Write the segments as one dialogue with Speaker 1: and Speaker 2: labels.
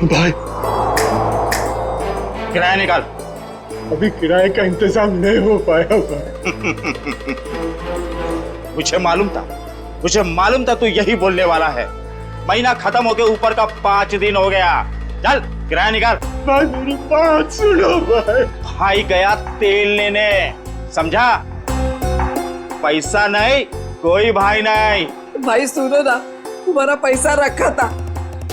Speaker 1: भाई
Speaker 2: किराया निकाल।
Speaker 1: अभी किराए का इंतजाम नहीं हो पाया भाई।
Speaker 2: मुझे मालूम था तू यही बोलने वाला है। महीना खत्म होके ऊपर का 5 दिन हो गया। चल किराया निकाल।
Speaker 1: भाई मेरी बात सुनो भाई।
Speaker 2: भाई गया तेल लेने, समझा? पैसा नहीं, कोई भाई नहीं।
Speaker 3: भाई सुनो ना, तुम्हारा पैसा रखा था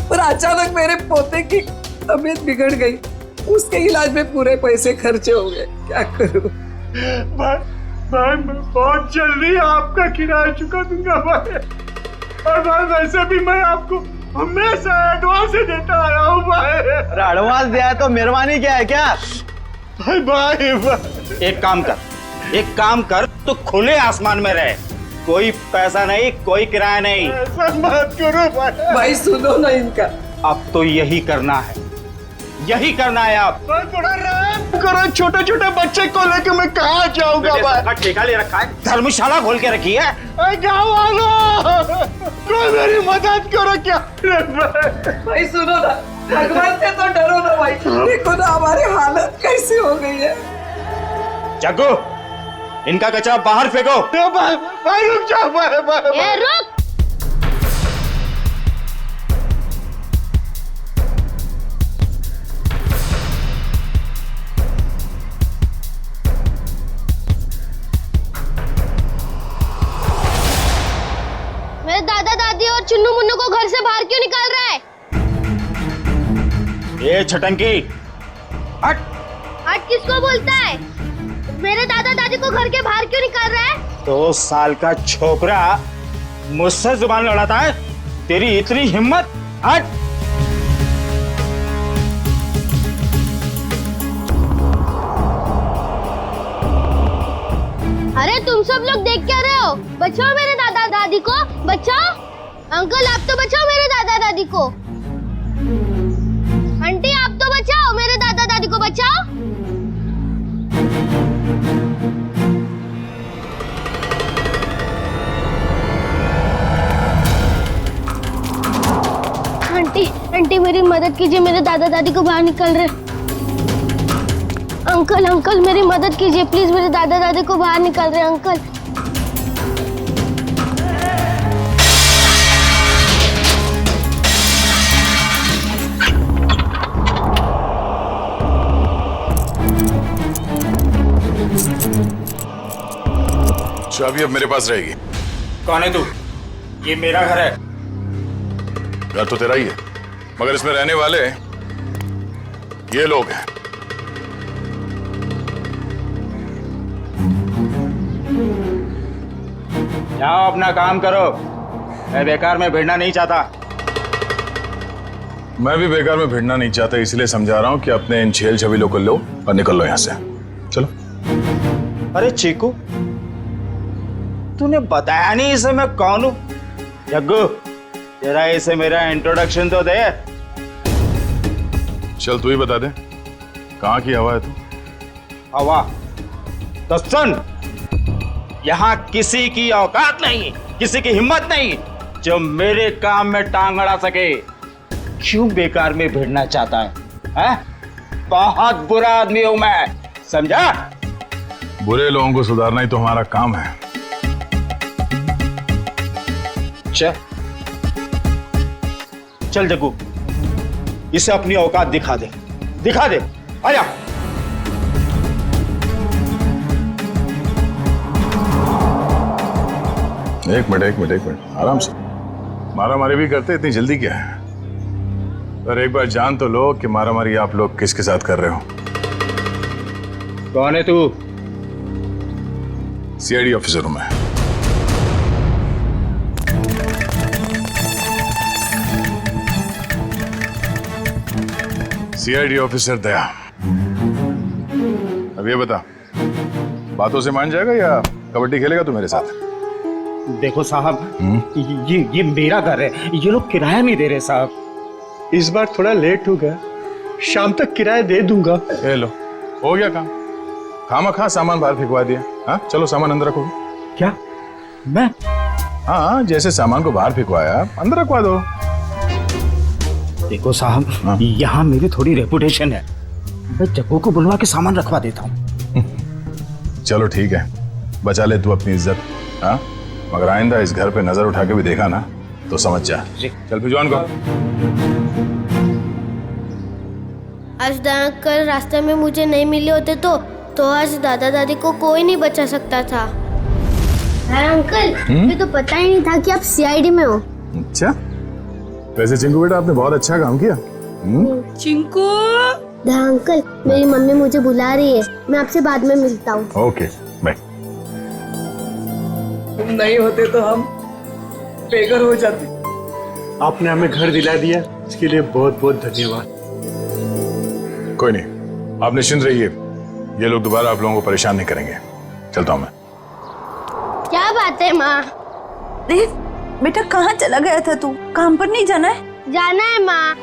Speaker 3: पर अचानक मेरे पोते की तबीयत बिगड़ गई, उसके इलाज में पूरे पैसे खर्चे हो गए, क्या करूं?
Speaker 1: भाई मैं बहुत जल्दी आपका किराया चुका दूंगा भाई। और भाई वैसे भी मैं आपको हमेशा एडवांस देता आया हूँ भाई।
Speaker 4: एडवांस दिया है तो मेहरबानी क्या है क्या?
Speaker 1: भाई
Speaker 2: एक काम कर तो खुले आसमान में रहे। कोई पैसा नहीं, कोई किराया नहीं।
Speaker 1: ऐसा मत करो भाई।
Speaker 3: भाई सुनो ना इनका।
Speaker 2: अब तो यही करना है आप।
Speaker 1: भाई थोड़ा रहम करो, छोटे छोटे बच्चे को लेकर मैं कहाँ जाऊंगा भाई?
Speaker 2: ठेका ले रखा है, धर्मशाला खोल के रखी है।
Speaker 1: गाँव वालों कोई मेरी मदद करो क्या?
Speaker 3: भाई सुनो ना, भगवान से तो डरो ना भाई। देखो ना हमारी हालत कैसी हो गई है।
Speaker 2: जग्गू, इनका कचरा बाहर फेंको।
Speaker 1: भाई रुक जाओ भाई।
Speaker 5: ए रुक। मेरे दादा दादी और चुन्नू मुन्नू को घर से बाहर क्यों निकाल रहा है?
Speaker 2: ये छटंकी, हट।
Speaker 5: हट किसको बोलता है? मेरे दादा दादी को घर के बाहर क्यों निकाल रहा है?
Speaker 2: 2 साल का छोकरा मुझसे जुबान लड़ाता है? तेरी इतनी हिम्मत? हट।
Speaker 5: अरे तुम सब लोग देख क्या रहे हो? बचाओ मेरे दादा दादी को, बचाओ। अंकल आप तो बचाओ मेरे दादा दादी को। आंटी आप तो बचाओ मेरे दादा दादी को, बचाओ। आंटी मेरी मदद कीजिए, मेरे दादा दादी को बाहर निकल रहे। अंकल मेरी मदद कीजिए प्लीज, मेरे दादा दादी को बाहर निकल रहे अंकल।
Speaker 6: चाबी अब मेरे पास रहेगी।
Speaker 2: कौन है तू? ये मेरा घर है।
Speaker 6: घर तो तेरा ही है, मगर इसमें रहने वाले ये लोग हैं।
Speaker 2: जाओ अपना काम करो, मैं बेकार में भिड़ना नहीं चाहता।
Speaker 6: मैं भी बेकार में भिड़ना नहीं चाहता, इसलिए समझा रहा हूं कि अपने इन छेल छबीलों को लो और निकल लो यहां से। चलो।
Speaker 2: अरे चीकू, तूने बताया नहीं इसे मैं कौन हूं? जग्गू, तेरा इसे मेरा इंट्रोडक्शन तो दे।
Speaker 6: चल तू ही बता दे, कहाँ की हवा है तू?
Speaker 2: हवा तो सुन, यहाँ किसी की औकात नहीं, किसी की हिम्मत नहीं जो मेरे काम में टांग अड़ा सके। क्यों बेकार में भिड़ना चाहता है? बहुत बुरा आदमी हूं मैं, समझा?
Speaker 6: बुरे लोगों को सुधारना ही तो हमारा काम है।
Speaker 2: चल जग्गू, इसे अपनी औकात दिखा दे। आजा।
Speaker 6: एक मिनट, आराम से। मारामारी भी करते, इतनी जल्दी क्या है? पर एक बार जान तो लो कि मारामारी आप लोग किसके साथ कर रहे हो।
Speaker 2: कौन है तू?
Speaker 6: सीआईडी ऑफिसर हूं मैं। सीआईडी ऑफिसर दया। अब ये बता, बातों से मान जाएगा या कबड्डी खेलेगा तू मेरे साथ?
Speaker 2: देखो साहब, ये मेरा घर है, ये लोग किराया नहीं दे रहे साहब।
Speaker 1: इस बार थोड़ा लेट हो गया, शाम तक किराया दे दूंगा।
Speaker 6: ए लो, हो गया काम। खामखा सामान बाहर फेंकवा दिया। हाँ चलो, सामान अंदर रखो।
Speaker 2: क्या? मैं?
Speaker 6: हाँ, जैसे सामान को बाहर फेंकवाया अंदर रखवा दो।
Speaker 2: देखो साहब, यहाँ मेरी थोड़ी रेपुटेशन है, मैं जग्गू को बुलवा के सामान रखवा देता हूँ।
Speaker 6: चलो ठीक है, बचा ले तू अपनी इज्जत। हाँ, मगर आइंदा इस घर पे नजर उठा के भी देखा ना तो समझ जा। चल भिजवान को।
Speaker 5: आज अंकल रास्ते में मुझे नहीं मिले होते तो आज दादा दादी को कोई नहीं बचा सकता था। अरे अंकल, मुझे तो पता ही नहीं था कि आप सीआईडी में हो।
Speaker 6: अच्छा, वैसे चिंकू बेटा आपने बहुत अच्छा काम किया।
Speaker 3: चिंकू,
Speaker 5: अंकल, मेरी मम्मी मुझे बुला रही है, मैं आपसे बाद में मिलता हूँ।
Speaker 6: Okay bye.
Speaker 3: तुम नहीं होते तो हम बेघर हो जाते।
Speaker 1: आपने हमें घर दिला दिया, इसके लिए बहुत बहुत धन्यवाद।
Speaker 6: कोई नहीं, आप निश्चिंत रहिए, ये लोग दोबारा आप लोगों को परेशान नहीं करेंगे। चलता हूँ मैं।
Speaker 5: क्या बात है माँ?
Speaker 7: देव बेटा, कहाँ चला गया था तू? काम पर नहीं जाना है?
Speaker 5: जाना है माँ।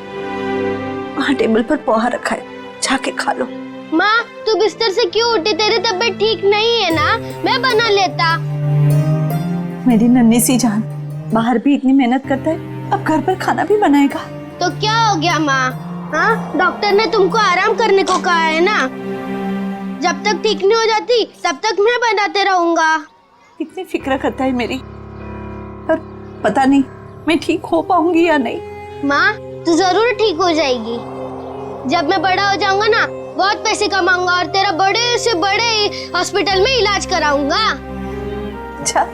Speaker 7: वहाँ टेबल पर पोहा रखा है, जाके खा लो।
Speaker 5: माँ, तू बिस्तर से क्यों उठी? तेरी तबीयत ठीक नहीं है ना? मैं बना लेता।
Speaker 7: मेरी नन्ही सी जान, बाहर भी इतनी मेहनत करता है, अब घर पर खाना भी बनाएगा।
Speaker 5: तो क्या हो गया माँ? हाँ, डॉक्टर ने तुमको आराम करने को कहा है ना। जब तक ठीक नहीं हो जाती तब तक मैं बनाते रहूंगा।
Speaker 7: कितनी फिक्र करता है मेरी, पर पता नहीं मैं ठीक हो पाऊंगी या नहीं।
Speaker 5: माँ, तू जरूर ठीक हो जाएगी। जब मैं बड़ा हो जाऊंगा ना, बहुत पैसे कमाऊंगा और तेरा बड़े से बड़े हॉस्पिटल में इलाज कराऊंगा।
Speaker 7: अच्छा,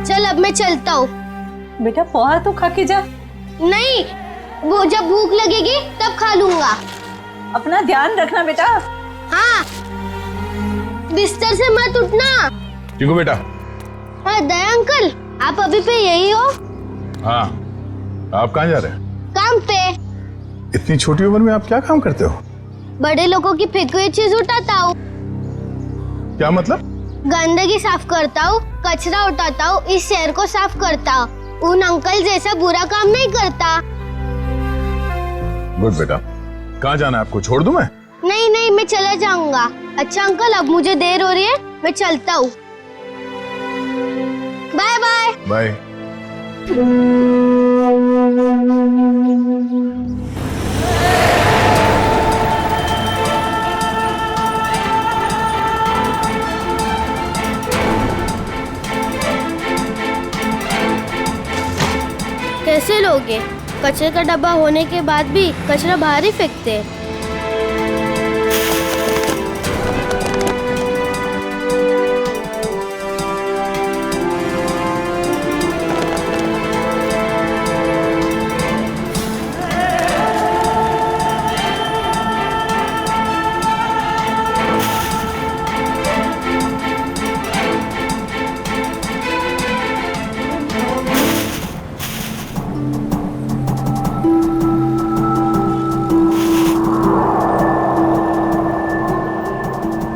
Speaker 5: चल अब मैं चलता हूँ।
Speaker 7: बेटा पोहा तो खा के जा।
Speaker 5: नहीं, वो जब भूख लगेगी तब खा लूंगा।
Speaker 7: अपना ध्यान रखना बेटा।
Speaker 5: हाँ, बिस्तर से मत उठना।
Speaker 6: चिंकू बेटा।
Speaker 5: हाँ दया अंकल, आप अभी पे यही हो?
Speaker 6: हाँ, आप कहाँ जा रहे हैं?
Speaker 5: काम पे।
Speaker 6: इतनी छोटी उम्र में आप क्या काम करते हो?
Speaker 5: बड़े लोगों की फेंकी हुई चीज उठाता हूँ।
Speaker 6: क्या मतलब?
Speaker 5: गंदगी साफ करता हूँ, कचरा उठाता हूँ, इस शहर को साफ करता हूँ। उन अंकल जैसा बुरा काम नहीं करता।
Speaker 6: गुड बेटा। कहाँ जाना है आपको? छोड़ दूं मैं?
Speaker 5: नहीं नहीं, मैं चला जाऊंगा। अच्छा अंकल, अब मुझे देर हो रही है, मैं चलता हूँ। Bye bye.
Speaker 6: बाय।
Speaker 5: कैसे लोगे? कचरे का डब्बा होने के बाद भी कचरा बाहर ही फेंकते हैं।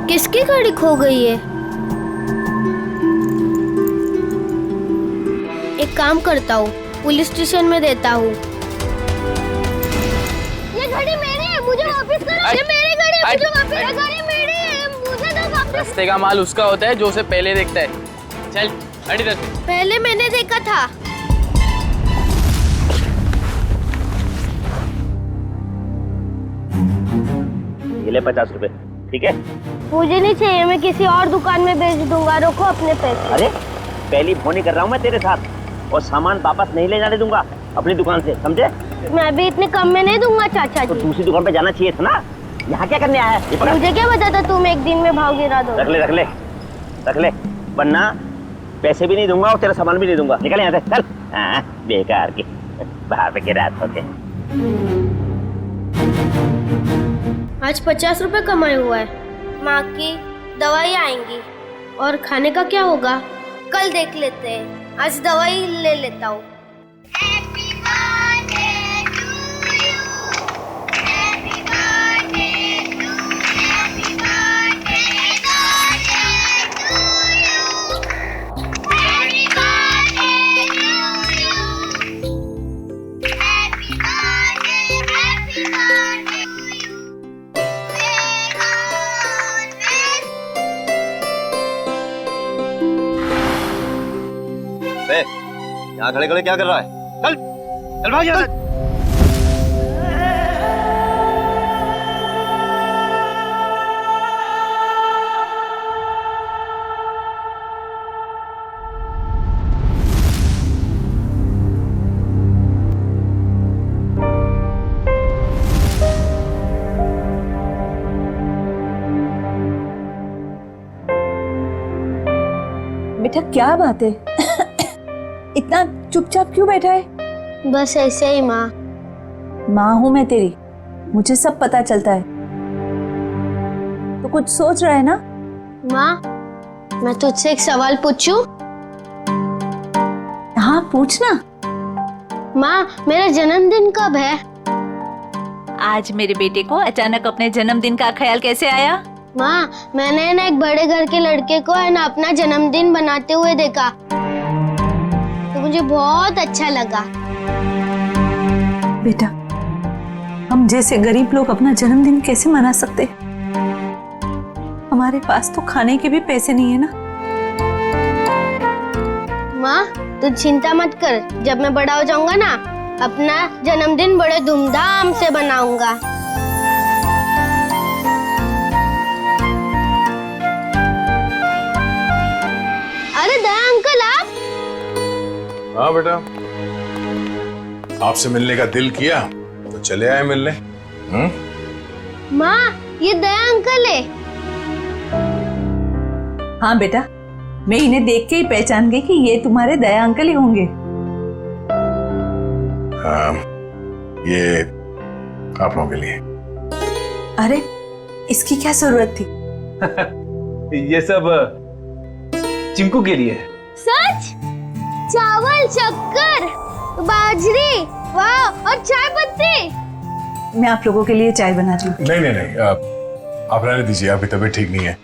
Speaker 5: किसकी गाड़ी खो गई है? एक काम करता हूँ, पुलिस स्टेशन में देता हूँ। ये गाड़ी मेरी है, मुझे वापस करो। ये मेरी गाड़ी है, मुझे वापस। ये गाड़ी मेरी है, मुझे दो वापस।
Speaker 8: रास्ते का माल उसका होता है जो उसे पहले देखता है। चल हट इधर।
Speaker 5: पहले मैंने देखा था।
Speaker 2: ये ले 50 रुपए, ठीक है?
Speaker 5: मुझे नहीं चाहिए, मैं किसी और दुकान में बेच दूंगा। रखो अपने पैसे।
Speaker 2: अरे पहली फोन कर रहा हूँ मैं तेरे साथ, और सामान वापस नहीं ले जाने दूंगा अपनी दुकान से, समझे?
Speaker 5: मैं भी इतने कम में नहीं दूंगा चाचा
Speaker 2: तो
Speaker 5: जी।
Speaker 2: दूसरी दुकान पे जाना चाहिए था ना। यहाँ क्या करने आया है? ये पकड़।
Speaker 5: मुझे क्या पता था तुम एक दिन में भाव गिरा दो।
Speaker 2: रख ले रख ले रख ले, वरना पैसे भी नहीं दूंगा और तेरा सामान भी नहीं दूंगा। निकल यहाँ से, चल। हाँ, बेकार की बाहर पे गिरा होते।
Speaker 5: आज 50 रुपए कमाए हुआ है। माँ की दवाई आएंगी और खाने का क्या होगा कल देख लेते हैं। आज दवाई ले लेता हूँ।
Speaker 4: यहाँ खड़े खड़े क्या कर रहा है? चल चल भाग यहाँ से।
Speaker 7: बेटा क्या बात है? इतना चुपचाप क्यों बैठा है?
Speaker 5: बस ऐसे ही माँ।
Speaker 7: माँ हूं मैं तेरी, मुझे सब पता चलता है। तो कुछ सोच रहा है ना?
Speaker 5: माँ मैं तुझसे एक सवाल पूछूं?
Speaker 7: हाँ पूछना।
Speaker 5: माँ मेरा जन्मदिन कब है?
Speaker 7: आज मेरे बेटे को अचानक अपने जन्मदिन का ख्याल कैसे आया?
Speaker 5: माँ मैंने ना एक बड़े घर के लड़के को है ना अपना जन्मदिन बनाते हुए देखा, तो मुझे बहुत अच्छा लगा।
Speaker 7: बेटा हम जैसे गरीब लोग अपना जन्मदिन कैसे मना सकते? हमारे पास तो खाने के भी पैसे नहीं है ना।
Speaker 5: माँ तू चिंता मत कर, जब मैं बड़ा हो जाऊंगा ना अपना जन्मदिन बड़े धूमधाम से बनाऊंगा। अरे दया अंकल आप?
Speaker 6: हाँ बेटा, आपसे मिलने का दिल किया तो चले आए मिलने।
Speaker 5: माँ ये दया अंकल है।
Speaker 7: हाँ बेटा, मैं इन्हें देख के ही पहचान गई कि ये तुम्हारे दया अंकल ही होंगे।
Speaker 6: हाँ, ये आप लोगों के लिए।
Speaker 7: अरे इसकी क्या जरूरत थी?
Speaker 2: ये सब चिंकू के लिए।
Speaker 5: सच? चावल, शक्कर, बाजरी, वाह, और चाय पत्ती।
Speaker 7: मैं आप लोगों के लिए चाय बना रही हूँ।
Speaker 6: नहीं, आप रहने दीजिए, आपकी तबीयत ठीक नहीं है।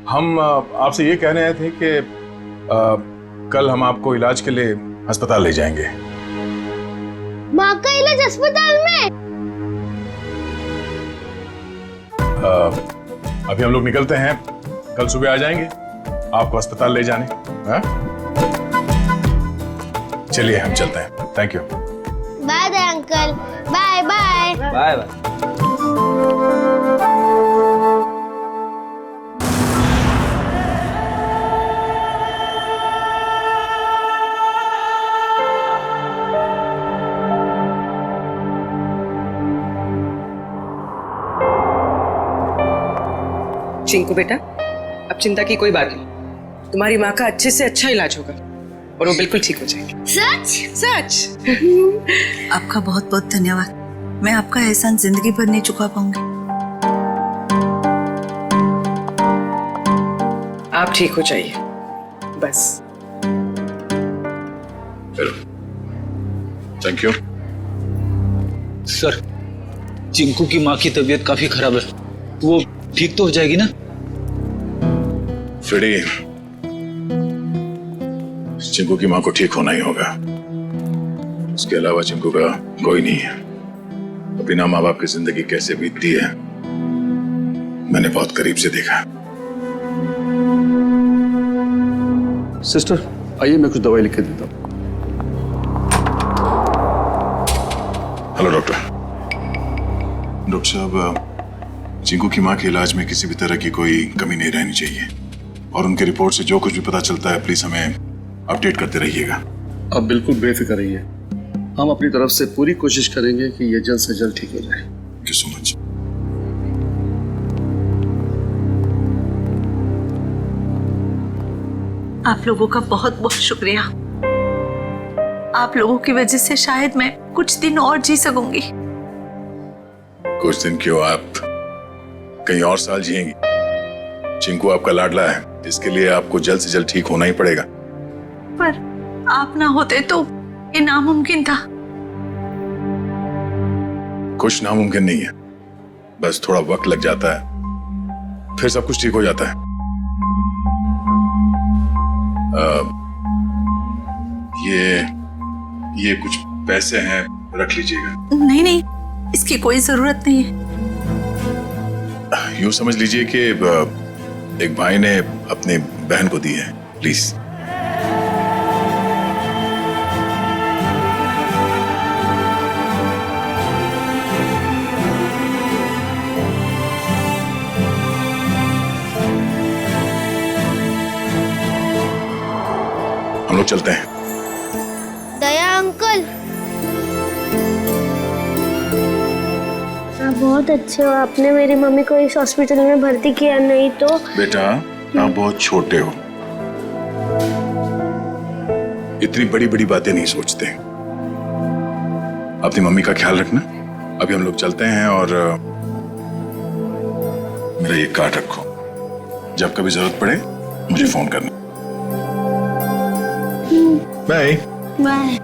Speaker 6: हम आपसे ये कहने आए थे कि कल हम आपको इलाज के लिए अस्पताल ले जाएंगे।
Speaker 5: माँ का इलाज अस्पताल में?
Speaker 6: अभी हम लोग निकलते हैं, कल सुबह आ जाएंगे आपको अस्पताल ले जाने। हाँ? चलिए हम चलते हैं। Thank you.
Speaker 5: Bye Daya uncle. Bye bye.
Speaker 2: Bye bye.
Speaker 3: Chinku बेटा अब चिंता की कोई बात नहीं, तुम्हारी माँ का अच्छे से अच्छा इलाज होगा और वो बिल्कुल ठीक हो जाएगी।
Speaker 5: सच?
Speaker 3: सच।
Speaker 7: आपका बहुत बहुत धन्यवाद। मैं आपका एहसान जिंदगी भर नहीं चुका पाऊंगी।
Speaker 3: आप ठीक हो जाइए बस।
Speaker 6: Thank you.
Speaker 9: सर, चिंकू की माँ की तबीयत काफी खराब है, वो ठीक तो हो जाएगी ना?
Speaker 6: फ्रेडी, चिंकू की माँ को ठीक होना ही होगा। उसके अलावा चिंकू का कोई नहीं है। बिना माँ बाप की जिंदगी कैसे बीतती है मैंने बहुत करीब से देखा।
Speaker 10: सिस्टर आइए, मैं कुछ दवाई लिख के देता हूँ।
Speaker 6: हेलो डॉक्टर साहब, चिंकू की माँ के इलाज में किसी भी तरह की कोई कमी नहीं रहनी चाहिए और उनके रिपोर्ट से जो कुछ भी पता चलता है प्लीज हमें अपडेट करते रहिएगा।
Speaker 10: आप बिल्कुल बेफिक्र रहिए, हम अपनी तरफ से पूरी कोशिश करेंगे कि ये जल्द से जल्द ठीक हो जाए।
Speaker 6: Thank you so much.
Speaker 7: आप लोगों का बहुत बहुत शुक्रिया। आप लोगों की वजह से शायद मैं कुछ दिन और जी सकूंगी।
Speaker 6: कुछ दिन क्यों, आप कहीं और साल जिएंगी। चिंकू आपका लाडला है, इसके लिए आपको जल्द से जल्द ठीक होना ही पड़ेगा।
Speaker 7: पर आप ना होते तो ये नामुमकिन था।
Speaker 6: कुछ नामुमकिन नहीं है, बस थोड़ा वक्त लग जाता है, फिर सब कुछ ठीक हो जाता है। ये कुछ पैसे हैं, रख लीजिएगा।
Speaker 7: नहीं नहीं, इसकी कोई जरूरत नहीं है।
Speaker 6: यूं समझ लीजिए कि एक भाई ने अपनी बहन को दी है, प्लीज। लोग चलते हैं।
Speaker 5: दया अंकल, आप बहुत अच्छे हो। आपने मेरी मम्मी को इस हॉस्पिटल में भर्ती किया, नहीं तो।
Speaker 6: बेटा आप बहुत छोटे हो, इतनी बड़ी बड़ी बातें नहीं सोचते। अपनी मम्मी का ख्याल रखना। अभी हम लोग चलते हैं और मेरा ये कार्ड रखो, जब कभी जरूरत पड़े मुझे फोन करना। Bye
Speaker 5: bye.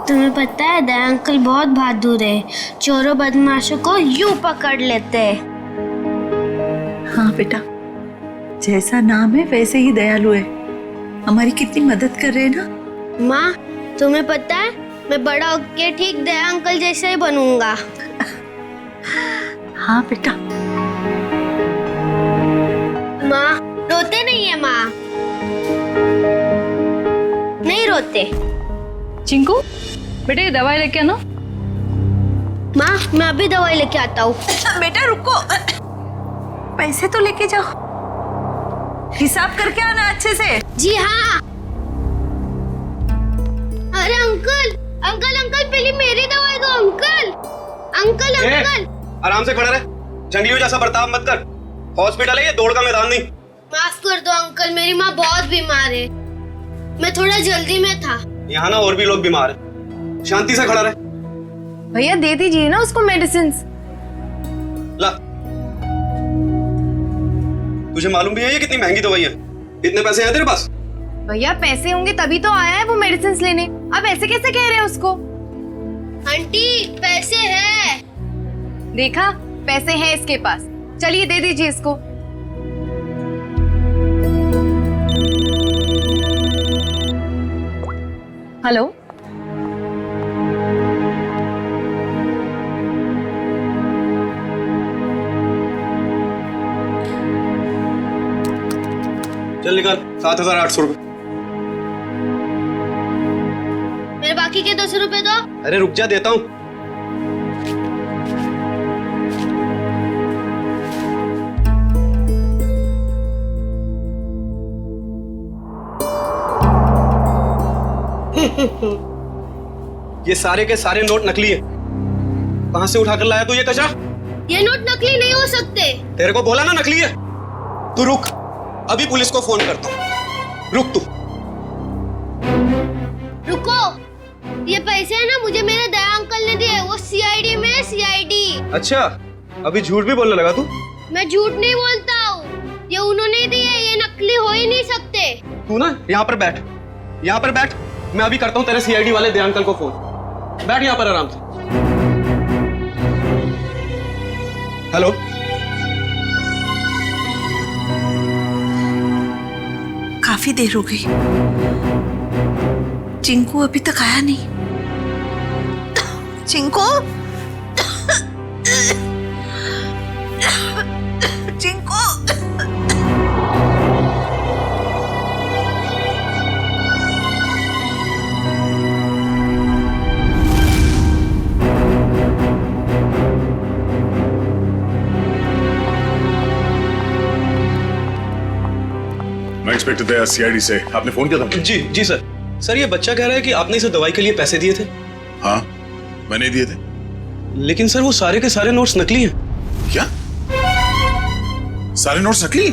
Speaker 5: तुम्हें पता है दया अंकल बहुत बहादुर है, चोरों बदमाशों को यूं पकड़ लेते हैं।
Speaker 7: हाँ बेटा, जैसा नाम है वैसे ही दयालु है। हमारी कितनी मदद कर रहे हैं ना।
Speaker 5: माँ, तुम्हें पता है मैं बड़ा होके ठीक दया अंकल जैसा ही बनूंगा।
Speaker 7: हाँ बेटा।
Speaker 5: माँ, रोते नहीं है माँ, नहीं रोते।
Speaker 11: चिंकू बेटा ये दवाई लेके आना।
Speaker 5: माँ, मैं अभी दवाई लेके आता हूँ।
Speaker 7: बेटा रुको, पैसे तो लेके जाओ, हिसाब करके आना अच्छे से।
Speaker 5: जी हाँ। अरे अंकल अंकल अंकल, पहले मेरी दवाई दो अंकल। अंकल अंकल
Speaker 4: आराम से खड़ा रहे, जंगलियों जैसा बर्ताव मत कर। हॉस्पिटल है ये, दौड़ का मैदान नहीं।
Speaker 5: माफ कर दो अंकल, मेरी माँ बहुत बीमार है, मैं थोड़ा जल्दी में था।
Speaker 4: यहाँ ना और भी लोग बीमार हैं, शांति से खड़ा रहे।
Speaker 11: भैया दे दीजिए ना उसको मेडिसिन।
Speaker 4: ला, तुझे मालूम भी है ये कितनी महंगी दवाई है? इतने पैसे हैं तेरे पास?
Speaker 11: भैया पैसे होंगे तभी तो आया है वो मेडिसिन लेने, आप ऐसे कैसे कह रहे हैं उसको?
Speaker 5: आंटी पैसे है।
Speaker 11: देखा, पैसे हैं इसके पास, चलिए दे दीजिए इसको। हेलो,
Speaker 4: चल निकाल 7,800 रुपए।
Speaker 5: मेरे बाकी के 200 रुपए दो।
Speaker 4: अरे रुक जा, देता हूँ। ये सारे के सारे नोट नकली है। कहां से उठाकर लाया तू ये कचरा?
Speaker 5: ये नोट नकली नहीं हो सकते।
Speaker 4: तेरे को बोला ना नकली है। तू रुक, अभी पुलिस को फोन करता हूं। रुक तू।
Speaker 5: रुको, ये पैसे है ना मुझे मेरे दया अंकल ने दिए, वो सीआईडी में है, सीआईडी।
Speaker 4: अच्छा, अभी झूठ भी बोलने लगा तू?
Speaker 5: मैं झूठ नहीं बोलता हूँ, ये उन्होंने दिए, ये नकली हो ही नहीं सकते।
Speaker 4: तू ना यहाँ पर बैठ, यहाँ पर बैठ। मैं अभी करता हूँ तेरे सीआईडी वाले दया अंकल को फोन। बैठ यहाँ पर आराम से। हेलो,
Speaker 7: काफी देर हो गई, चिंकू अभी तक आया नहीं। चिंकू, चिंकू।
Speaker 6: मैं इंस्पेक्टर दया, सीआईडी से। आपने फोन किया था?
Speaker 4: जी जी सर। सर ये बच्चा कह रहा है कि आपने इसे दवाई के लिए पैसे दिए थे।
Speaker 6: हाँ, मैंने दिए थे।
Speaker 4: लेकिन सर वो सारे के सारे नोट्स नकली हैं।
Speaker 6: क्या? सारे नोट्स नकली?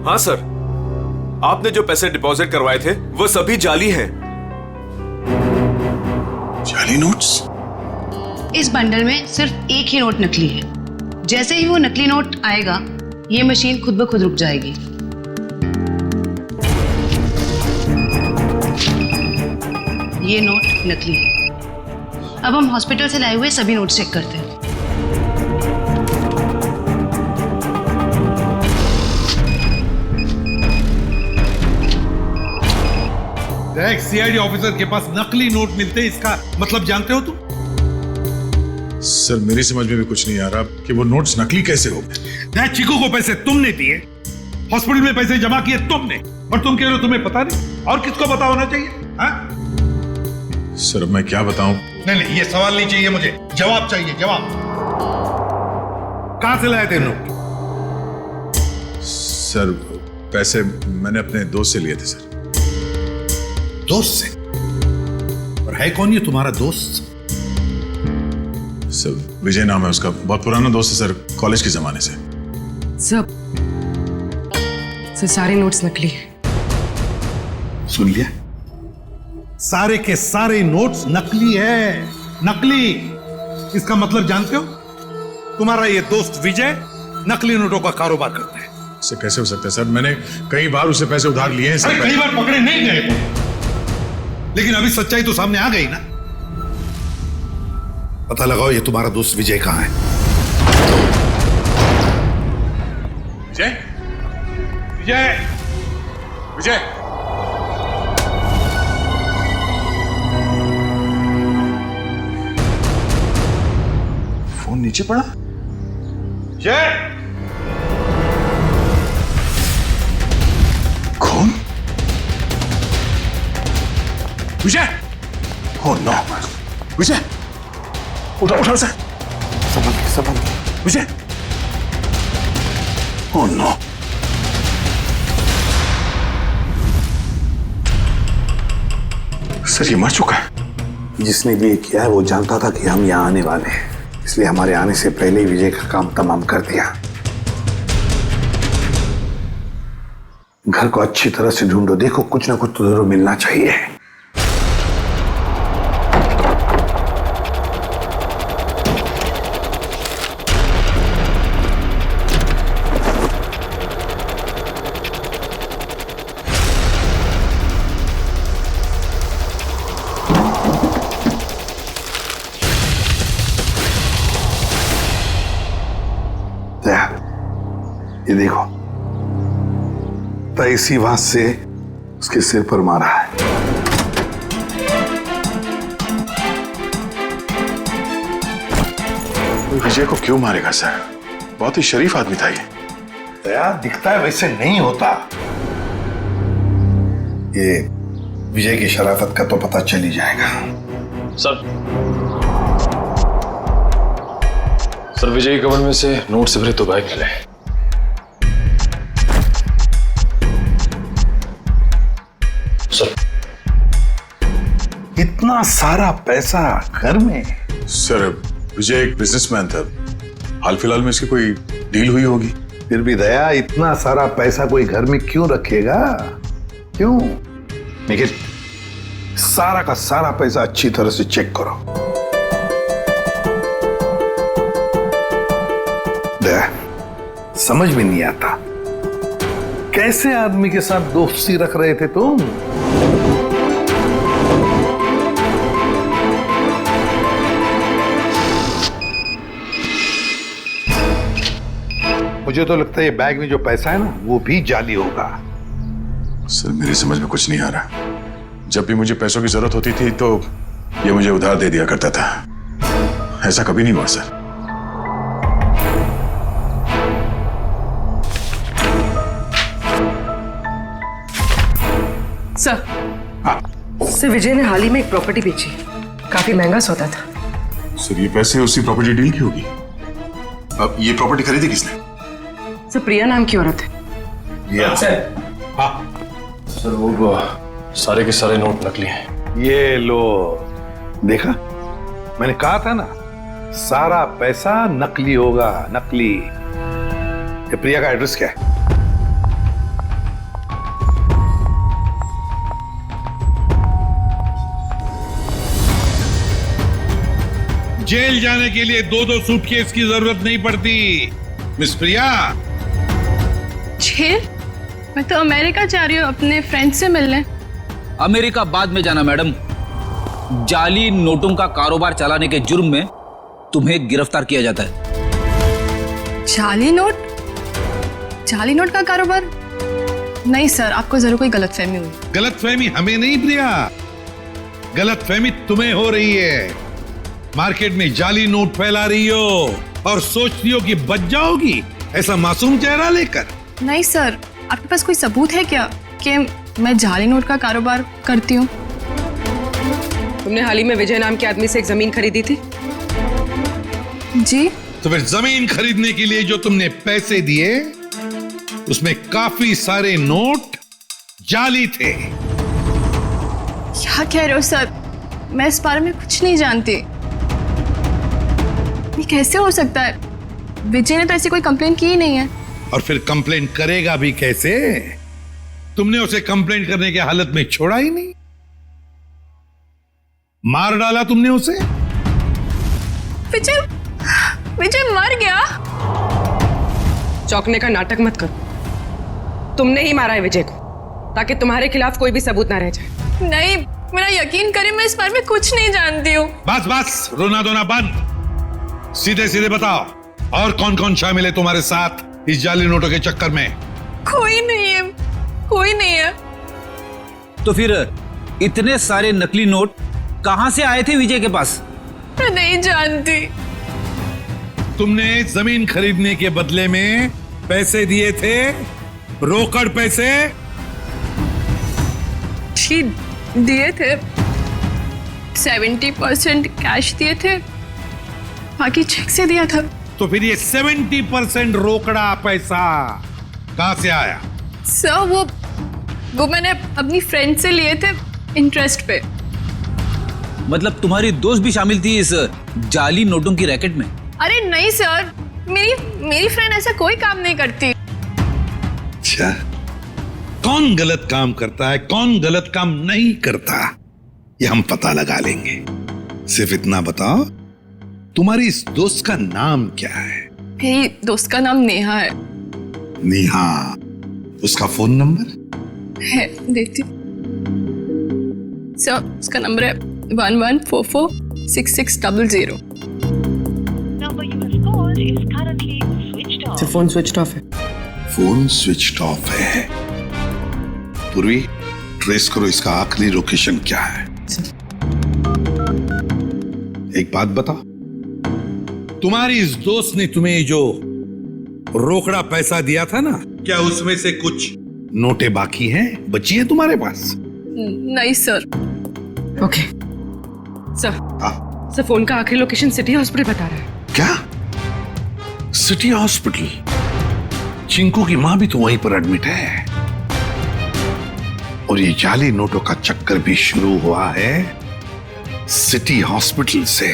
Speaker 12: हाँ सर, आपने जो पैसे डिपॉजिट करवाए थे वो सभी जाली हैं।
Speaker 6: जाली नोट्स?
Speaker 13: इस बंडल में सिर्फ एक ही नोट नकली है। जैसे ही वो नकली नोट आएगा, ये मशीन खुद ब खुद रुक जाएगी। ये नोट नकली है। अब हम हॉस्पिटल से लाए हुए सभी नोट चेक करते हैं।
Speaker 14: देख, सीआईडी ऑफिसर के पास नकली नोट मिलते हैं, इसका मतलब जानते हो तुम?
Speaker 6: सर मेरी समझ में भी कुछ नहीं आ रहा कि वो नोट्स नकली कैसे हो गए।
Speaker 14: देख, चीकू को पैसे तुमने दिए, हॉस्पिटल में पैसे जमा किए तुमने, और तुम कह रहे हो तुम्हें पता नहीं? और किसको पता होना चाहिए? हाँ?
Speaker 6: सर मैं क्या बताऊं?
Speaker 14: नहीं नहीं, ये सवाल नहीं चाहिए मुझे, जवाब चाहिए, जवाब। कहां से लाए थे नोट?
Speaker 6: सर पैसे मैंने अपने दोस्त से लिए थे सर।
Speaker 14: दोस्त से? और है कौन ये तुम्हारा दोस्त?
Speaker 6: सर विजय नाम है उसका, बहुत पुराना दोस्त है सर, कॉलेज के जमाने से।
Speaker 3: सब सारे नोट्स नकली हैं।
Speaker 14: सुन लिया? सारे के सारे नोट्स नकली है, नकली। इसका मतलब जानते हो? तुम्हारा ये दोस्त विजय नकली नोटों का कारोबार करता है।
Speaker 6: इससे कैसे हो सकता है सर? मैंने कई बार उससे पैसे उधार लिए हैं सर।
Speaker 14: कई बार पकड़े नहीं गए, लेकिन अभी सच्चाई तो सामने आ गई ना। पता लगाओ ये तुम्हारा दोस्त विजय कहां है।
Speaker 6: विजय, विजय, विजय। फोन नीचे पड़ा।
Speaker 14: जय,
Speaker 6: कौन? विजय! Oh no! विजय! उठा उठा सर। संभल के। विजय! Oh no! सर ये मर चुका है।
Speaker 15: जिसने भी ये किया है वो जानता था कि हम यहाँ आने वाले हैं, इसलिए हमारे आने से पहले ही विजय का काम तमाम कर दिया। घर को अच्छी तरह से ढूंढो, देखो कुछ ना कुछ तो जरूर मिलना चाहिए। ये देखो, तो इसी बात से उसके सिर पर मारा है।
Speaker 6: विजय को क्यों मारेगा सर? बहुत ही शरीफ आदमी था ये।
Speaker 15: दया दिखता है वैसे नहीं होता। ये विजय की शराफत का तो पता चल ही जाएगा।
Speaker 9: सर विजय के कवर में से नोट से भरे तो बैग मिले। सर
Speaker 15: इतना सारा पैसा घर में?
Speaker 6: सर विजय एक बिजनेसमैन था, हाल फिलहाल में इसकी कोई डील हुई होगी।
Speaker 15: फिर भी दया इतना सारा पैसा कोई घर में क्यों रखेगा? क्यों? लेकिन सारा का सारा पैसा अच्छी तरह से चेक करो। दया समझ में नहीं आता, कैसे आदमी के साथ दोस्ती रख रहे थे तुम? मुझे तो लगता है ये बैग में जो पैसा है ना वो भी जाली होगा।
Speaker 6: सर मेरी समझ में कुछ नहीं आ रहा। जब भी मुझे पैसों की जरूरत होती थी तो ये मुझे उधार दे दिया करता था, ऐसा कभी नहीं हुआ सर।
Speaker 3: सर विजय ने हाल ही में एक प्रॉपर्टी बेची, काफी महंगा सौदा था।
Speaker 6: सर ये पैसे उसी प्रॉपर्टी डील की होगी। अब ये प्रॉपर्टी खरीदी किसने?
Speaker 3: सर प्रिया नाम की औरत है।
Speaker 9: सर वो सारे के सारे नोट नकली हैं।
Speaker 15: ये लो, देखा मैंने कहा था ना, सारा पैसा नकली होगा, नकली। ये प्रिया का एड्रेस क्या है?
Speaker 14: जेल जाने के लिए 2-2 सूटकेस की जरूरत नहीं पड़ती मिस प्रिया।
Speaker 11: जेल? मैं तो अमेरिका जा रही हूँ अपने फ्रेंड से मिलने।
Speaker 9: अमेरिका बाद में जाना मैडम, जाली नोटों का कारोबार चलाने के जुर्म में तुम्हें गिरफ्तार किया जाता है।
Speaker 11: जाली नोट? जाली नोट का कारोबार? नहीं सर, आपको जरूर कोई गलतफहमी हुई।
Speaker 14: गलतफहमी हमें नहीं प्रिया, गलतफहमी तुम्हें हो रही है। मार्केट में जाली नोट फैला रही हो और सोचती हो कि बच जाओगी ऐसा मासूम चेहरा लेकर।
Speaker 11: नहीं सर, आपके पास कोई सबूत है क्या कि मैं जाली नोट का कारोबार करती हूँ?
Speaker 16: तुमने हाल ही में विजय नाम के आदमी से एक जमीन खरीदी थी?
Speaker 11: जी।
Speaker 14: तो फिर जमीन खरीदने के लिए जो तुमने पैसे दिए उसमें काफी सारे नोट जाली थे।
Speaker 11: क्या कह रहे हो सर? मैं इस बारे में कुछ नहीं जानती। ये कैसे हो सकता है? विजय ने तो ऐसी कोई कंप्लेंट की ही नहीं है।
Speaker 14: और फिर कंप्लेंट करेगा भी कैसे? तुमने उसे कंप्लेंट करने की हालत में छोड़ा ही नहीं, मार डाला तुमने उसे।
Speaker 11: विजय मर गया?
Speaker 16: चौंकने का नाटक मत करो। तुमने ही मारा है विजय को, ताकि तुम्हारे खिलाफ कोई भी सबूत ना रह जाए।
Speaker 11: नहीं, मेरा यकीन करें, मैं इस बारे में कुछ नहीं जानती हूँ।
Speaker 14: बस बस, रोना धोना बंद। सीधे सीधे बताओ, और कौन कौन शामिल है तुम्हारे साथ इस जाली नोटों के चक्कर में?
Speaker 11: कोई नहीं है, कोई नहीं है।
Speaker 9: तो फिर इतने सारे नकली नोट कहां से आए थे विजय के पास?
Speaker 11: मैं नहीं जानती।
Speaker 14: तुमने जमीन खरीदने के बदले में पैसे दिए थे, रोकड़ पैसे।
Speaker 11: जी दिए थे, 70% कैश दिए थे, बाकी चेक से दिया था।
Speaker 14: तो फिर ये 70% रोकड़ा पैसा कहां से आया?
Speaker 11: सर वो मैंने अपनी फ्रेंड से लिए थे इंटरेस्ट पे।
Speaker 9: मतलब तुम्हारी दोस्त भी शामिल थी इस जाली नोटों की रैकेट में?
Speaker 11: अरे नहीं सर, मेरी फ्रेंड ऐसा कोई काम नहीं करती।
Speaker 14: अच्छा, कौन गलत काम करता है, कौन गलत काम नहीं करता, ये हम पता लगा लेंगे। सिर्फ इतना बताओ, तुम्हारी इस दोस्त का नाम क्या है?
Speaker 11: मेरी दोस्त का नाम नेहा है।
Speaker 14: नेहा, उसका फोन नंबर
Speaker 11: है, देती। सर उसका नंबर है 11446600।
Speaker 16: फोन स्विच ऑफ है।
Speaker 14: फोन स्विच ऑफ है। पूर्वी, ट्रेस करो इसका आखिरी लोकेशन क्या है। एक बात बताओ, तुम्हारी इस दोस्त ने तुम्हें जो रोकड़ा पैसा दिया था ना, क्या उसमें से कुछ नोटें बाकी हैं, बची हैं तुम्हारे पास?
Speaker 11: नहीं सर।
Speaker 16: ओके सर, फोन का आखिरी लोकेशन सिटी हॉस्पिटल बता रहा है।
Speaker 14: क्या? City hospital? चिंकू की मां भी तो वहीं पर एडमिट है। और ये जाली नोटों का चक्कर भी शुरू हुआ है सिटी हॉस्पिटल से।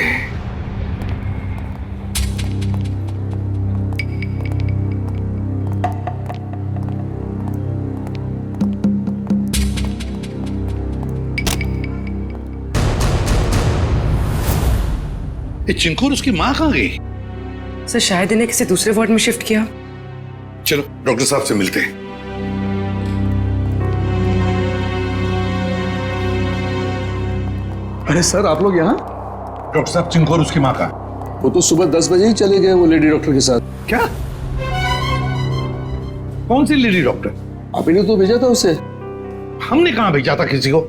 Speaker 14: ये चिंकू और उसकी मां कहां गई?
Speaker 16: सर शायद इन्हें किसी दूसरे वार्ड में शिफ्ट किया।
Speaker 14: चलो डॉक्टर साहब से मिलते हैं।
Speaker 10: अरे सर, आप लोग यहाँ?
Speaker 14: डॉक्टर साहब, चिंकू और उसकी मां का?
Speaker 10: वो तो सुबह 10 बजे ही चले गए, वो लेडी डॉक्टर के साथ।
Speaker 14: क्या? कौन सी लेडी डॉक्टर?
Speaker 10: आप ही ने तो भेजा था उसे।
Speaker 14: हमने कहां भेजा था किसी को?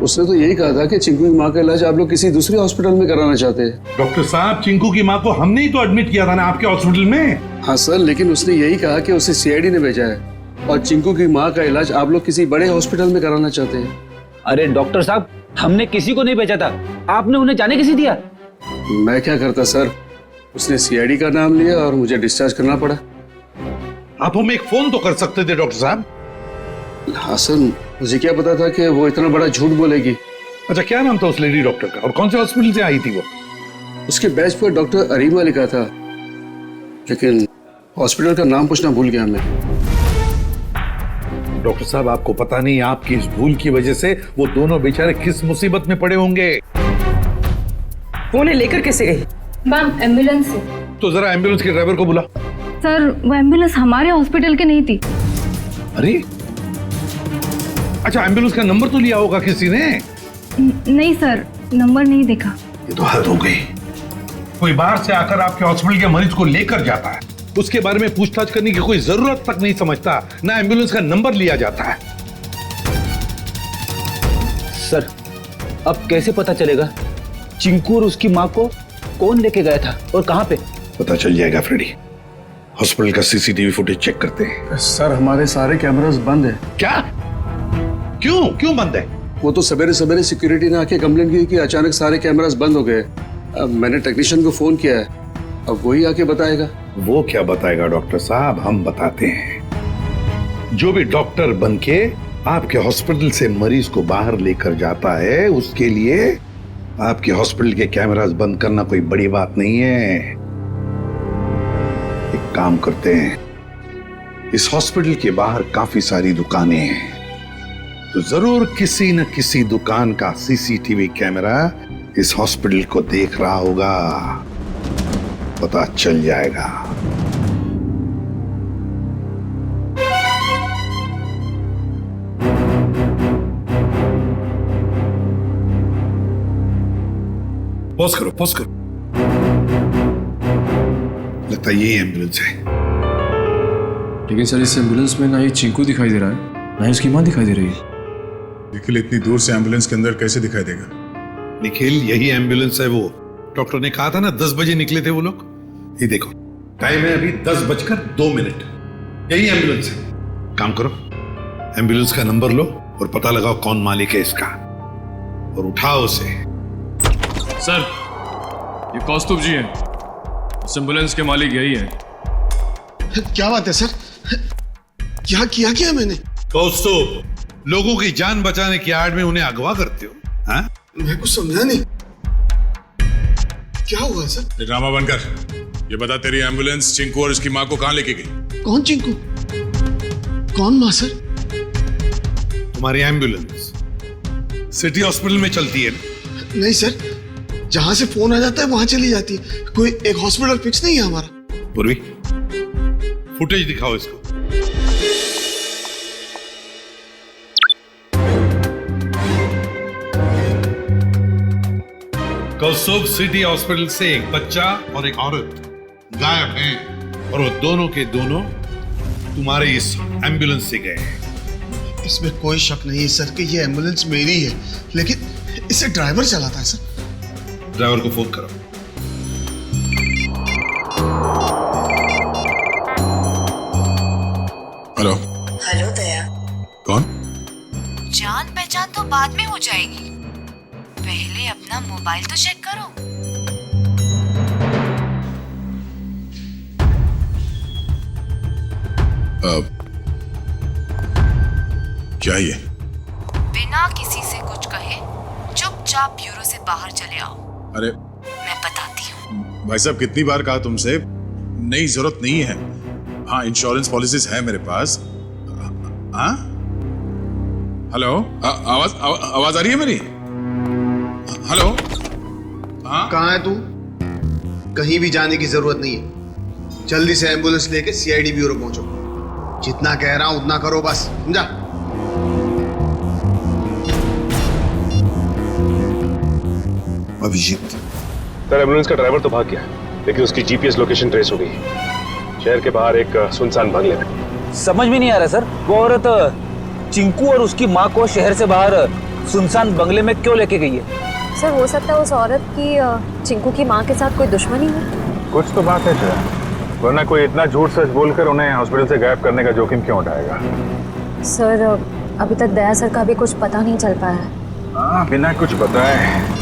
Speaker 10: उसने तो यही कहा था कि चिंकू की माँ का इलाज आप लोग किसी दूसरे हॉस्पिटल में कराना चाहते हैं।
Speaker 14: डॉक्टर साहब, चिंकू की माँ को हमने ही तो एडमिट किया था ना आपके हॉस्पिटल में।
Speaker 10: हाँ सर, लेकिन उसने यही कहा कि उसे सीआईडी ने भेजा है और चिंकू की माँ का इलाज आप लोग किसी बड़े हॉस्पिटल में कराना चाहते हैं।
Speaker 9: अरे डॉक्टर साहब, हमने किसी को नहीं भेजा था, आपने उन्हें जाने कैसे दिया?
Speaker 10: मैं क्या करता सर, उसने सीआईडी का नाम लिया और मुझे डिस्चार्ज करना पड़ा।
Speaker 14: आप हमें एक फोन तो कर सकते थे डॉक्टर साहब।
Speaker 10: हाँ सर, मुझे क्या पता था कि वो इतना बड़ा झूठ बोलेगी।
Speaker 14: अच्छा, क्या नाम था उस लेडी डॉक्टर का और कौन से हॉस्पिटल से आई थी वो?
Speaker 10: उसके बैच पर डॉक्टर अरीमा लिखा था, लेकिन हॉस्पिटल का नाम पूछना भूल गया मैं।
Speaker 14: डॉक्टर साहब, आपको पता नहीं आपकी इस भूल की वजह से वो दोनों बेचारे किस मुसीबत में पड़े होंगे।
Speaker 16: वो उन्हें लेकर कैसे गई?
Speaker 17: मैम, एम्बुलेंस से।
Speaker 14: तो जरा एम्बुलेंस के ड्राइवर को बुला।
Speaker 17: सर, वो एम्बुलेंस हमारे हॉस्पिटल की नहीं थी।
Speaker 14: अरे अच्छा, एम्बुलेंस का नंबर तो लिया होगा किसी ने?
Speaker 17: नहीं सर, नंबर नहीं देखा।
Speaker 14: ये तो हद हो गई। कोई बाहर से आकर आपके हॉस्पिटल के मरीज को लेकर जाता है, उसके बारे में पूछताछ करने की कोई जरूरत तक नहीं समझता, ना एम्बुलेंस का नंबर लिया जाता है।
Speaker 9: सर, अब कैसे पता चलेगा चिंकू और उसकी माँ को कौन लेके गया था और कहां पे?
Speaker 14: पता चल जाएगा फ्रेडी। हॉस्पिटल का सीसीटीवी फुटेज चेक करते हैं।
Speaker 10: सर, हमारे सारे कैमरास बंद है।
Speaker 14: क्या? क्यों बंद है?
Speaker 10: वो तो सवेरे सवेरे सिक्योरिटी ने आके कंप्लेंट की कि अचानक सारे कैमरास बंद हो गए। अब मैंने टेक्नीशियन को फोन किया है, अब वही आके बताएगा।
Speaker 15: वो क्या बताएगा डॉक्टर साहब, हम बताते हैं। जो भी डॉक्टर बन के आपके हॉस्पिटल से मरीज को बाहर लेकर जाता है, उसके लिए आपके हॉस्पिटल के कैमरास बंद करना कोई बड़ी बात नहीं है। एक काम करते हैं, इस हॉस्पिटल के बाहर काफी सारी दुकानें हैं, तो जरूर किसी न किसी दुकान का सीसीटीवी कैमरा इस हॉस्पिटल को देख रहा होगा, पता चल जाएगा।
Speaker 14: पॉज करो, पॉज करो। लगता है ये एम्बुलेंस है।
Speaker 18: लेकिन सर इस एम्बुलेंस में ना ही चिंकू दिखाई दे रहा है, ना ही उसकी माँ दिखाई दे रही है।
Speaker 14: निखिल इतनी दूर से एम्बुलेंस के अंदर कैसे दिखाई देगा? निखिल यही एम्बुलेंस है। वो डॉक्टर ने कहा था ना 10 बजे निकले थे वो लोग। ये देखो टाइम है अभी 10:02। यही एम्बुलेंस है। काम करो, एम्बुलेंस का नंबर लो और पता लगाओ कौन मालिक है इसका, और उठाओ उसे।
Speaker 18: सर ये कौस्तुभ जी हैं, इस एम्बुलेंस के मालिक यही है।
Speaker 14: क्या बात है सर, क्या किया मैंने? कौस्तुभ, लोगों की जान बचाने की आड़ में उन्हें अगवा करते हो? हाँ? मैं कुछ समझा नहीं, क्या हुआ सर? ड्रामा बनकर ये बता, तेरी एम्बुलेंस चिंकू और उसकी माँ को कहाँ लेके गई?
Speaker 19: कौन चिंकू, कौन माँ सर?
Speaker 14: तुम्हारी एम्बुलेंस सिटी हॉस्पिटल में चलती है ना?
Speaker 19: नहीं सर, जहां से फोन आ जाता है वहां चली जाती है। कोई एक हॉस्पिटल फिक्स नहीं है हमारा।
Speaker 14: पूर्वी, फुटेज दिखाओ इसको। कौस्तुभ सिटी हॉस्पिटल से एक बच्चा और एक औरत गायब हैं, और वो दोनों के दोनों तुम्हारे इस एम्बुलेंस से गए हैं।
Speaker 19: इसमें कोई शक नहीं है सर कि ये एम्बुलेंस मेरी है, लेकिन इसे ड्राइवर चलाता है सर।
Speaker 14: ड्राइवर को फोन करो। हेलो
Speaker 7: हेलो दया।
Speaker 14: कौन?
Speaker 7: जान पहचान तो बाद में हो जाएगी, पहले अपना मोबाइल तो चेक करो।
Speaker 14: क्या ये?
Speaker 7: बिना किसी से कुछ कहे चुपचाप ब्यूरो से बाहर चले आओ।
Speaker 14: अरे
Speaker 7: मैं बताती हूँ।
Speaker 14: भाई साहब, कितनी बार कहा तुमसे, नहीं जरूरत नहीं है। हाँ, इंश्योरेंस पॉलिसीज है मेरे पास। हाँ, हेलो, आवाज आ रही है मेरी? हेलो, हाँ,
Speaker 19: कहाँ है तू? कहीं भी जाने की जरूरत नहीं है, जल्दी से एम्बुलेंस लेके सीआईडी ब्यूरो पहुंचो। जितना कह रहा हूं उतना करो बस, समझा?
Speaker 6: अभिजीत
Speaker 20: सर, एम्बुलेंस का ड्राइवर तो भाग गया, लेकिन उसकी जीपीएस लोकेशन ट्रेस हो गई। शहर के बाहर एक सुनसान बंगले में।
Speaker 9: समझ में नहीं आ रहा सर, वो औरत चिंकू और उसकी माँ को शहर से बाहर सुनसान बंगले में क्यों लेके गई है?
Speaker 17: सर हो सकता है उस औरत की चिंकू की माँ के साथ कोई दुश्मनी है।
Speaker 6: कुछ तो बात है सर, वरना कोई इतना झूठ सच बोलकर उन्हें हॉस्पिटल से गायब करने का जोखिम क्यों उठाएगा?
Speaker 17: सर अभी तक दया सर का भी कुछ पता नहीं चल पाया है।
Speaker 6: हाँ, बिना कुछ बताए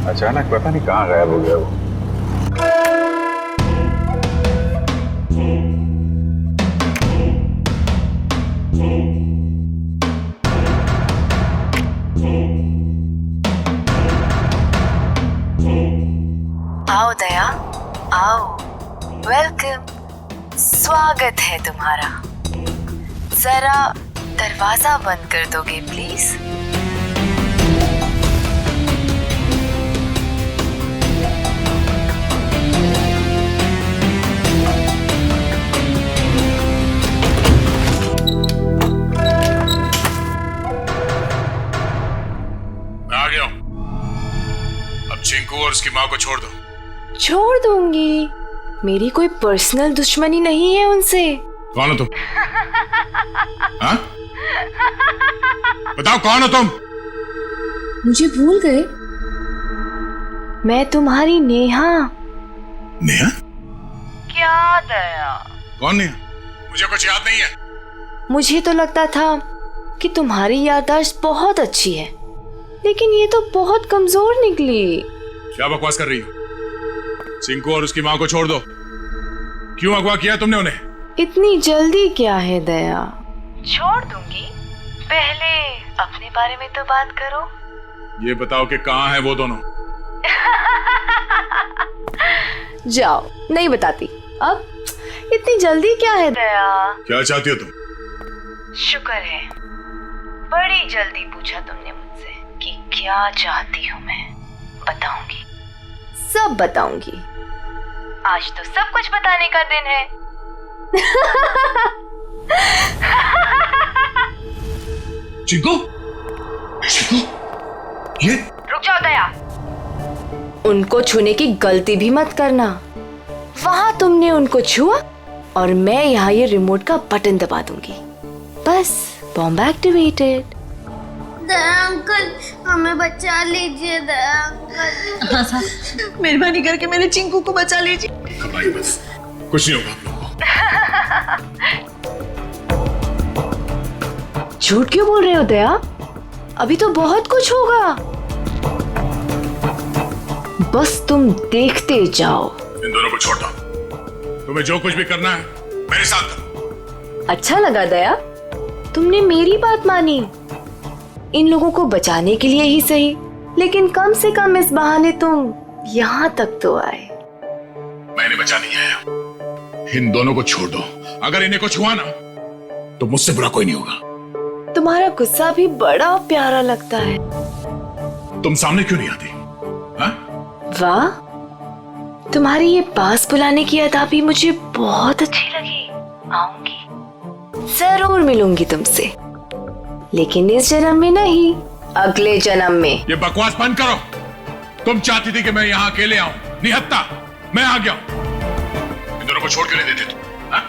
Speaker 6: अचानक पता नहीं कहाँ गायब हो गया वो।
Speaker 7: आओ दया, आओ, वेलकम, स्वागत है तुम्हारा। जरा दरवाजा बंद कर दोगे प्लीज?
Speaker 14: मैं आ गया हूं। अब चिंकू और उसकी माँ को छोड़ दो।
Speaker 21: छोड़ दूंगी, मेरी कोई पर्सनल दुश्मनी नहीं है उनसे।
Speaker 14: कौन हो तुम? हाँ? बताओ कौन हो तुम?
Speaker 21: मुझे भूल गए? मैं तुम्हारी नेहा।
Speaker 14: नेहा?
Speaker 21: क्या दया?
Speaker 14: कौन नेहा? मुझे कुछ याद नहीं है।
Speaker 21: मुझे तो लगता था कि तुम्हारी याददाश्त बहुत अच्छी है, लेकिन ये तो बहुत कमजोर निकली।
Speaker 6: क्या बकवास कर रही हो? चिंकू और उसकी माँ को छोड़ दो। क्यों अगवा किया तुमने उन्हें?
Speaker 21: इतनी जल्दी क्या है दया? छोड़ दूंगी, पहले अपने बारे में तो बात करो।
Speaker 6: ये बताओ कि कहाँ है वो दोनों?
Speaker 21: जाओ, नहीं बताती। अब इतनी जल्दी क्या है दया?
Speaker 6: क्या चाहती हो तुम?
Speaker 21: शुक्र है बड़ी जल्दी पूछा तुमने मुझसे कि क्या चाहती हूँ मैं। बताऊंगी, सब बताऊंगी। आज तो सब कुछ बताने का दिन है।
Speaker 6: चिंकू, चिंकू, ये
Speaker 21: रुक जाओ दया, उनको छूने की गलती भी मत करना। वहां तुमने उनको छुआ और मैं यहाँ ये रिमोट का बटन दबा दूंगी। बस बॉम्ब एक्टिवेटेड।
Speaker 5: दया अंकल, हमें बचा लीजिए दया अंकल।
Speaker 7: हाँ साहब, मेहरबानी करके मेरे चिंकू को बचा लीजिए।
Speaker 6: घबराइए बस, कुछ नहीं होगा आप लोगों
Speaker 21: को। झूठ क्यों बोल रहे हो दया? अभी तो बहुत कुछ होगा, बस तुम देखते जाओ।
Speaker 6: इन दोनों को छोड़ दो। तुम्हें जो कुछ भी करना है मेरे साथ करो।
Speaker 21: अच्छा लगा दया, तुमने मेरी बात मानी। इन लोगों को बचाने के लिए ही सही, लेकिन कम से कम इस बहाने तुम यहाँ तक तो आए।
Speaker 6: मैंने बचा नहीं आया। इन दोनों को छोड़ दो। अगर इन्हें कुछ हुआ ना तो मुझसे बुरा कोई नहीं होगा।
Speaker 21: तुम्हारा गुस्सा भी बड़ा प्यारा लगता है।
Speaker 6: तुम सामने क्यों नहीं आती? हाँ?
Speaker 21: वाह, तुम्हारी ये पास बुलाने की अदा भी मुझे बहुत अच्छी लगी। आऊंगी, जरूर मिलूंगी तुमसे, लेकिन इस जन्म में नहीं, अगले जन्म में।
Speaker 6: ये बकवास बंद करो। तुम चाहती थी कि मैं यहाँ अकेले आऊं, निहत्ता मैं आ गया। इन दोनों को छोड़ के नहीं देते तुम। हाँ?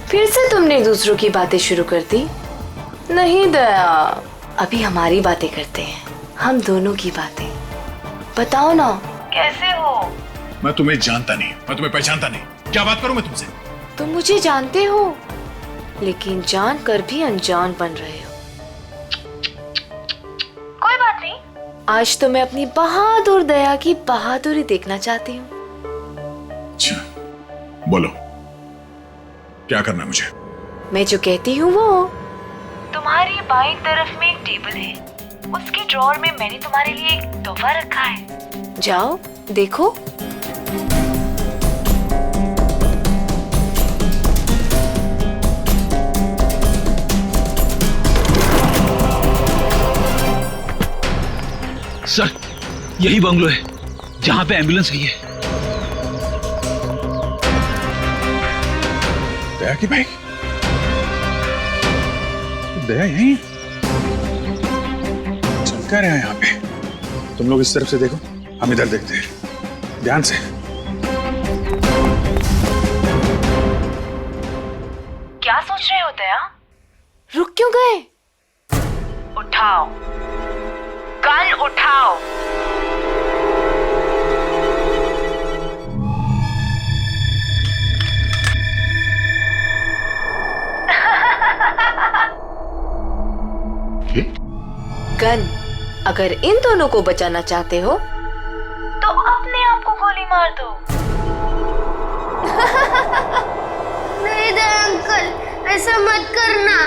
Speaker 21: फिर से तुमने दूसरों की बातें शुरू कर दी। नहीं दया, अभी हमारी बातें करते हैं, हम दोनों की बातें। बताओ ना, कैसे हो?
Speaker 6: मैं तुम्हें जानता नहीं, मैं तुम्हें पहचानता नहीं। क्या बात करूं मैं तुमसे?
Speaker 21: तुम मुझे जानते हो, लेकिन जान कर भी अनजान बन रहे हो। कोई बात नहीं, आज तो मैं अपनी बहादुर दया की बहादुरी देखना चाहती हूँ।
Speaker 6: अच्छा, बोलो क्या करना है मुझे?
Speaker 21: मैं जो कहती हूँ वो। तुम्हारी बाईं तरफ में एक टेबल है, उसके ड्रॉअर में मैंने तुम्हारे लिए एक तोहफा रखा है। जाओ देखो।
Speaker 9: सर, यही बंगलो है जहां पे एम्बुलेंस गई है।
Speaker 6: दया की बाइक? दया यहीं चल क्या रहा है यहाँ पे? तुम लोग इस तरफ से देखो, हम इधर देखते हैं ध्यान से।
Speaker 21: क्या सोच रहे हो दया? रुक क्यों गए? उठाओ, गन उठाओ। गन, अगर इन दोनों को बचाना चाहते हो तो अपने आप को गोली मार दो।
Speaker 5: नहीं दया अंकल, ऐसा मत करना।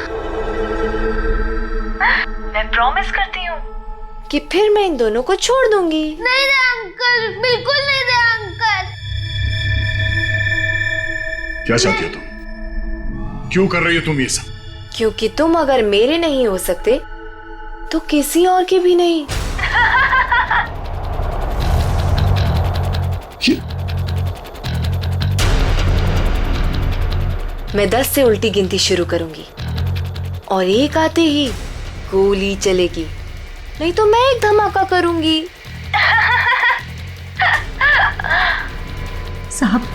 Speaker 21: मैं प्रॉमिस करती हूँ कि फिर मैं इन दोनों को छोड़ दूंगी।
Speaker 5: नहीं दया अंकल, बिल्कुल नहीं दया अंकल।
Speaker 6: क्या चाहती हो तुम? क्यों कर रही हो तुम ये सब?
Speaker 21: क्योंकि तुम अगर मेरे नहीं हो सकते तो किसी और के भी नहीं। मैं 10 से उल्टी गिनती शुरू करूंगी और एक आते ही गोली चलेगी, नहीं तो मैं एक धमाका करूंगी।
Speaker 7: साहब,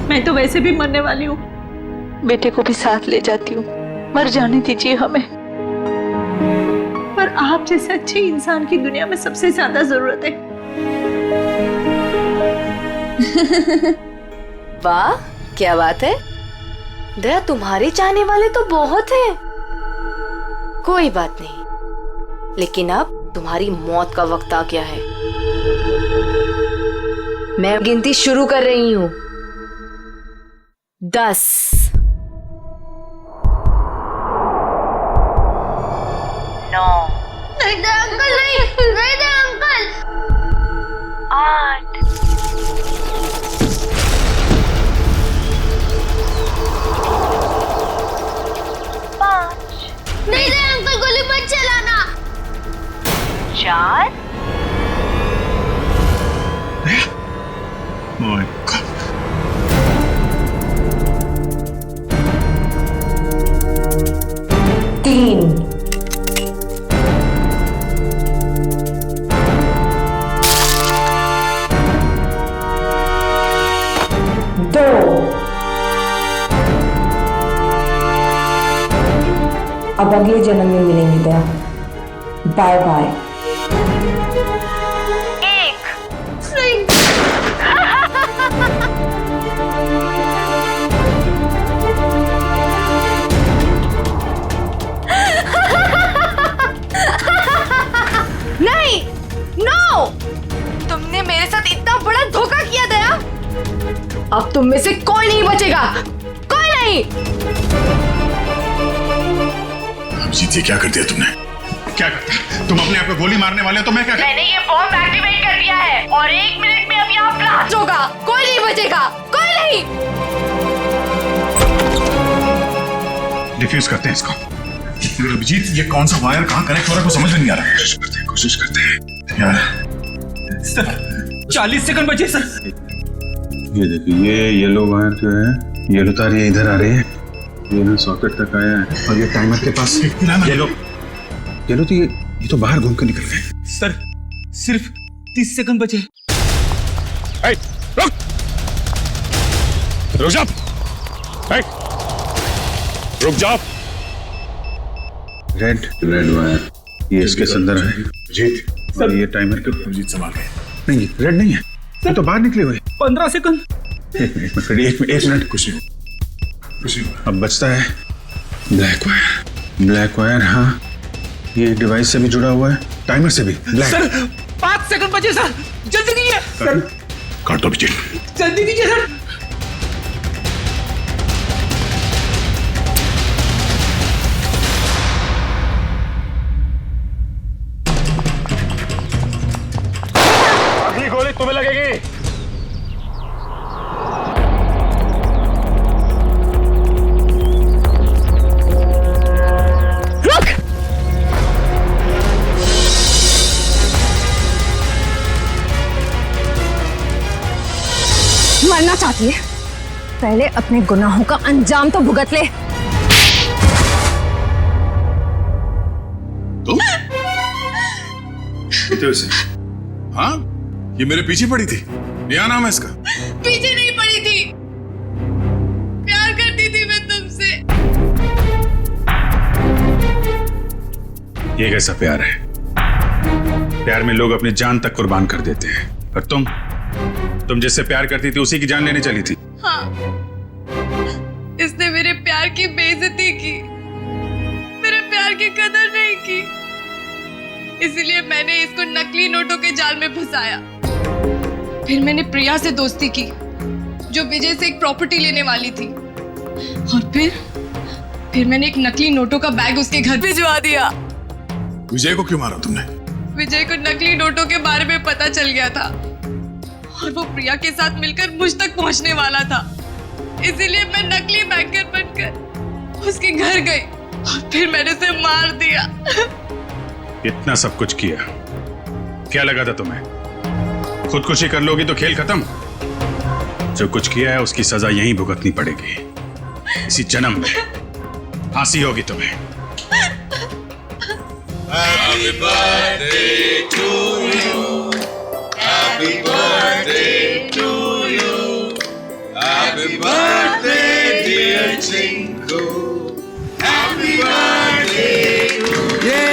Speaker 7: मैं तो वैसे भी मरने वाली हूँ, बेटे को भी साथ ले जाती हूँ, मर जाने दीजिए हमें। पर आप जैसे अच्छे इंसान की दुनिया में सबसे ज्यादा जरूरत है।
Speaker 21: वाह, क्या बात है दया, तुम्हारे चाहने वाले तो बहुत हैं। कोई बात नहीं, लेकिन अब तुम्हारी मौत का वक्त आ गया है। मैं गिनती शुरू कर रही हूं। 10, 9,
Speaker 5: नहीं दे अंकल, नहीं दे अंकल।
Speaker 21: 8, 5,
Speaker 5: नहीं दे अंकल, गोली मत चलाना।
Speaker 21: 4, तीन, 2,
Speaker 1: अब अगले जन्म में मिलेंगे दया। Bye bye.
Speaker 21: नहीं, नो! तुमने मेरे साथ इतना बड़ा धोखा किया दया। अब तुम में से कोई नहीं बचेगा, कोई नहीं।
Speaker 6: अभिजीत, ये क्या कर दिया तुमने? क्या करता? तुम अपने आप को गोली मारने वाले हो तो मैं क्या?
Speaker 21: मैंने ये बॉम्ब एक्टिवेट कर दिया है और 1 मिनट में अब यहाँ ब्लास्ट होगा। कोई नहीं बचेगा, कोई नहीं।
Speaker 6: डिफ्यूज करते हैं इसको। अभिजीत, ये कौन सा वायर कहाँ कनेक्ट हो रहा है को समझ में नहीं आ रहा है। कोशिश करते हैं यार।
Speaker 9: सर 40 सेकंड बचे सर।
Speaker 15: ये देखिए, ये येलो वायर जो है, येलो तार ये इधर आ रही है, ये ना सॉकेट तक आया है और ये टाइमर के पास येलो तो ये तो बाहर घूम के निकल गए।
Speaker 9: सर सिर्फ 30 सेकंड बचे।
Speaker 6: रुक जा, रुक जा। रेड वायर ये इसके अंदर है जीत, और ये टाइमर के जीत संभाल गए। नहीं, रेड नहीं है, ये तो बाहर निकले हुए।
Speaker 9: 15 सेकंड।
Speaker 6: एक मिनट कुछ नहीं। अब बचता है ब्लैक वायर। हाँ, ये डिवाइस से भी जुड़ा हुआ है, टाइमर से भी।
Speaker 9: सर 5 सेकंड बचे सर, जल्दी कीजिए सर।
Speaker 6: काट दो बिजली,
Speaker 9: जल्दी कीजिए सर।
Speaker 6: अगली गोली तुम्हें लगेगी।
Speaker 1: मरना चाहती है? पहले अपने गुनाहों का अंजाम तो भुगत ले।
Speaker 6: तुम? उसे? हाँ, ये मेरे पीछे पड़ी थी। क्या नाम है इसका?
Speaker 11: पीछे नहीं पड़ी थी, प्यार करती थी मैं तुमसे।
Speaker 6: ये कैसा प्यार है? प्यार में लोग अपनी जान तक कुर्बान कर देते हैं, और तुम जिससे प्यार करती थी उसी की जान लेने चली थी।
Speaker 11: हाँ, इसने मेरे प्यार की बेइज्जती की, मेरे प्यार की कदर नहीं की, इसीलिए मैंने इसको नकली नोटों के जाल में फंसाया। फिर मैंने प्रिया से दोस्ती की, जो विजय से एक प्रॉपर्टी लेने वाली थी, और फिर मैंने एक नकली नोटों का बैग उसके घर भिजवा दिया।
Speaker 6: विजय को क्यों मारा तुमने?
Speaker 11: विजय को नकली नोटों के बारे में पता चल गया था, और वो प्रिया के साथ मिलकर मुझ तक पहुंचने वाला था। इसीलिए मैं नकली बैंकर बनकर उसके घर गई, और फिर मैंने उसे मार दिया।
Speaker 6: इतना सब कुछ किया, क्या लगा था तुम्हें? खुदकुशी कर लोगी तो खेल खत्म। जो कुछ किया है उसकी सजा यहीं भुगतनी पड़ेगी, इसी जन्म में फांसी होगी तुम्हें।
Speaker 22: Happy birthday to you. Happy birthday to you. Happy birthday, dear Chinku. Happy birthday to you.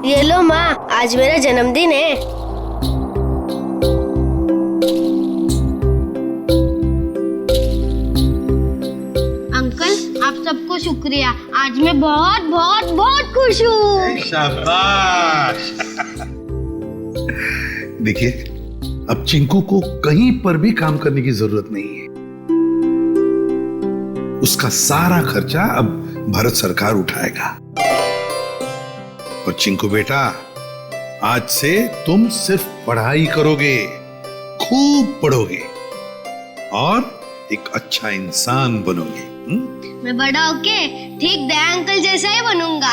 Speaker 5: ये लो माँ, आज मेरा जन्मदिन है। सबको शुक्रिया। आज मैं बहुत बहुत बहुत खुश हूँ।
Speaker 15: शाबाश। देखिए, अब चिंकू को कहीं पर भी काम करने की जरूरत नहीं है। उसका सारा खर्चा अब भारत सरकार उठाएगा। और चिंकू बेटा, आज से तुम सिर्फ पढ़ाई करोगे, खूब पढ़ोगे और एक अच्छा इंसान बनोगे।
Speaker 5: मैं बड़ा होके ठीक दया अंकल जैसा ही बनूंगा।